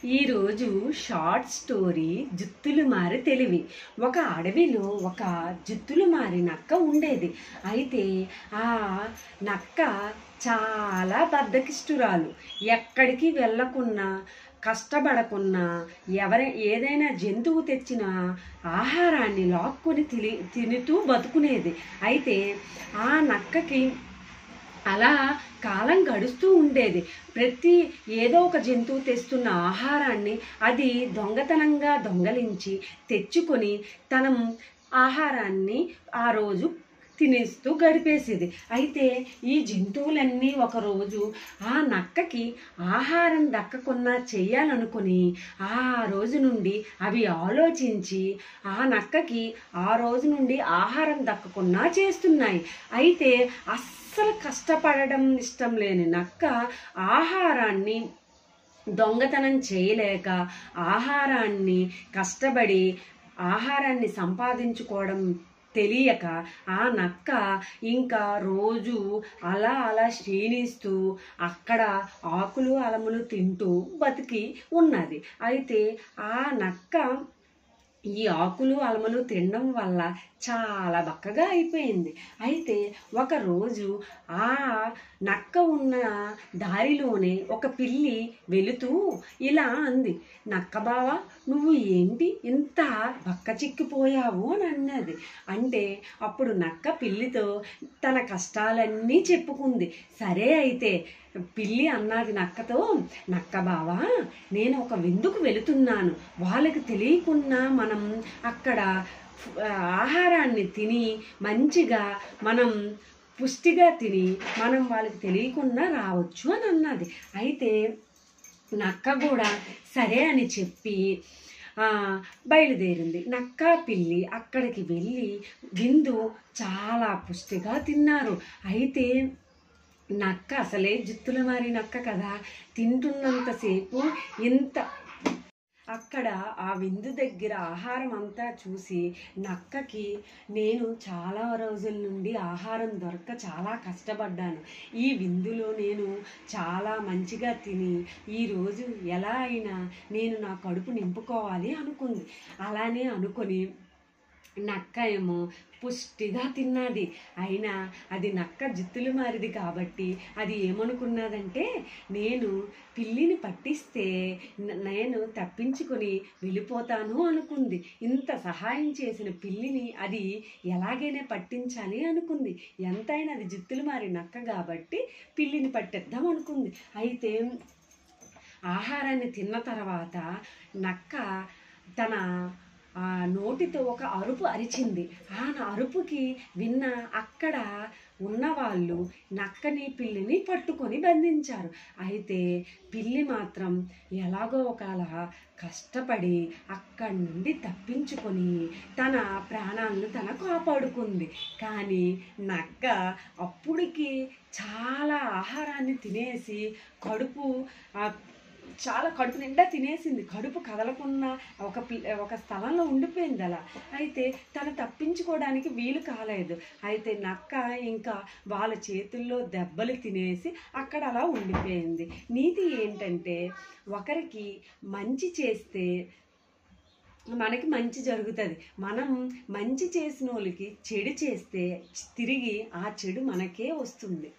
ఈరోజు short story జుత్తులు మారి తెలివి. ఒక అడవిలో ఒక జుత్తులు మారి నక్క ఉండేది. అయితే ఆ నక్క చాలా బద్ధకిష్టురాలు. ఎక్కడికి వెళ్ళకున్నా, కష్టపడకున్నా, ఏదైనా జంతువు తెచ్చిన ఆహారాన్ని లాక్కొని తినుతూ బతుకునేది. అయితే ఆ నక్కకి అలా కాలం గడుస్తూ ఉండేది. ఏదో ఒక జంతువు తెస్తున్న ఆహారాన్ని అది దొంగతనంగా దొంగలించి తెచ్చుకొని తన ఆహారాన్ని ఆ రోజు తినేస్తూ గడిపేసేది. అయితే ఈ జంతువులన్నీ ఒకరోజు ఆ నక్కకి ఆహారం దక్కకుండా చెయ్యాలనుకుని ఆ రోజు నుండి అవి ఆలోచించి ఆ నక్కకి ఆ రోజు నుండి ఆహారం దక్కకుండా చేస్తున్నాయి. అయితే అస్సలు కష్టపడడం ఇష్టం లేని నక్క ఆహారాన్ని దొంగతనం చేయలేక ఆహారాన్ని కష్టపడి ఆహారాన్ని సంపాదించుకోవడం తెలియక ఆ నక్క ఇంకా రోజు అలా క్షీణిస్తూ అక్కడ ఆకులు అలములు తింటూ బతికి ఉన్నది. అయితే ఆ నక్క ఈ ఆకులు అలములు తినడం వల్ల చాలా బక్కగా అయిపోయింది. అయితే ఒకరోజు ఆ నక్క ఉన్న దారిలోనే ఒక పిల్లి వెళుతూ ఇలా అంది, నక్క బావా, నువ్వు ఏంటి ఇంత బక్క చిక్కిపోయావు అని అన్నది. అంటే అప్పుడు నక్క పిల్లితో తన కష్టాలన్నీ చెప్పుకుంది. సరే అయితే పిల్లి అన్నది నక్కతో, నక్క బావా, నేను ఒక విందుకు వెళుతున్నాను. వాళ్ళకి తెలియకుండా మనం అక్కడ ఆహారాన్ని తిని మంచిగా మనం పుష్టిగా తిని మనం వాళ్ళకి తెలియకుండా రావచ్చు అని అన్నది. అయితే నక్క కూడా సరే అని చెప్పి బయలుదేరింది. నక్క పిల్లి అక్కడికి వెళ్ళి విందు చాలా పుష్టిగా తిన్నారు. అయితే నక్క అసలే జుత్తులు మారి నక్క కదా, తింటున్నంతసేపు అక్కడ ఆ విందు దగ్గర ఆహారం అంతా చూసి నక్కకి, నేను చాలా రోజుల నుండి ఆహారం దొరక్క చాలా కష్టపడ్డాను. ఈ విందులో నేను చాలా మంచిగా తిని ఈరోజు ఎలా అయినా నేను నా కడుపు నింపుకోవాలి అనుకుంది. అలానే అనుకొని నక్క ఏమో పుష్టిగా తిన్నది. అయినా అది నక్క జుత్తులు మారిది కాబట్టి అది ఏమనుకున్నదంటే, నేను పిల్లిని పట్టిస్తే నేను తప్పించుకొని వెళ్ళిపోతాను అనుకుంది. ఇంత సహాయం చేసిన పిల్లిని అది ఎలాగైనా పట్టించాలి అనుకుంది. ఎంతైనా అది జుత్తులు మారి నక్క కాబట్టి పిల్లిని పట్టేద్దాం అనుకుంది. అయితే ఆహారాన్ని తిన్న తర్వాత నక్క తన నోటితో ఒక అరుపు అరిచింది. ఆ అరుపుకి విన్న అక్కడ ఉన్నవాళ్ళు నక్కని పిల్లిని పట్టుకొని బంధించారు. అయితే పిల్లి మాత్రం ఎలాగో ఒకలా కష్టపడి అక్కడి నుండి తప్పించుకొని తన ప్రాణాలను తన కాపాడుకుంది. కానీ నక్క అప్పటికి చాలా ఆహారాన్ని తినేసి చాలా కడుపు నిండా తినేసింది. కడుపు కదలకున్న ఒక స్థలంలో ఉండిపోయింది అలా. అయితే తను తప్పించుకోవడానికి వీలు కాలేదు. అయితే నక్క ఇంకా వాళ్ళ చేతుల్లో దెబ్బలు తినేసి అక్కడ అలా ఉండిపోయింది. నీతి ఏంటంటే, ఒకరికి మంచి చేస్తే మనకి మంచి జరుగుతుంది. మనం మంచి చేసిన వాళ్ళకి చెడు చేస్తే తిరిగి ఆ చెడు మనకే వస్తుంది.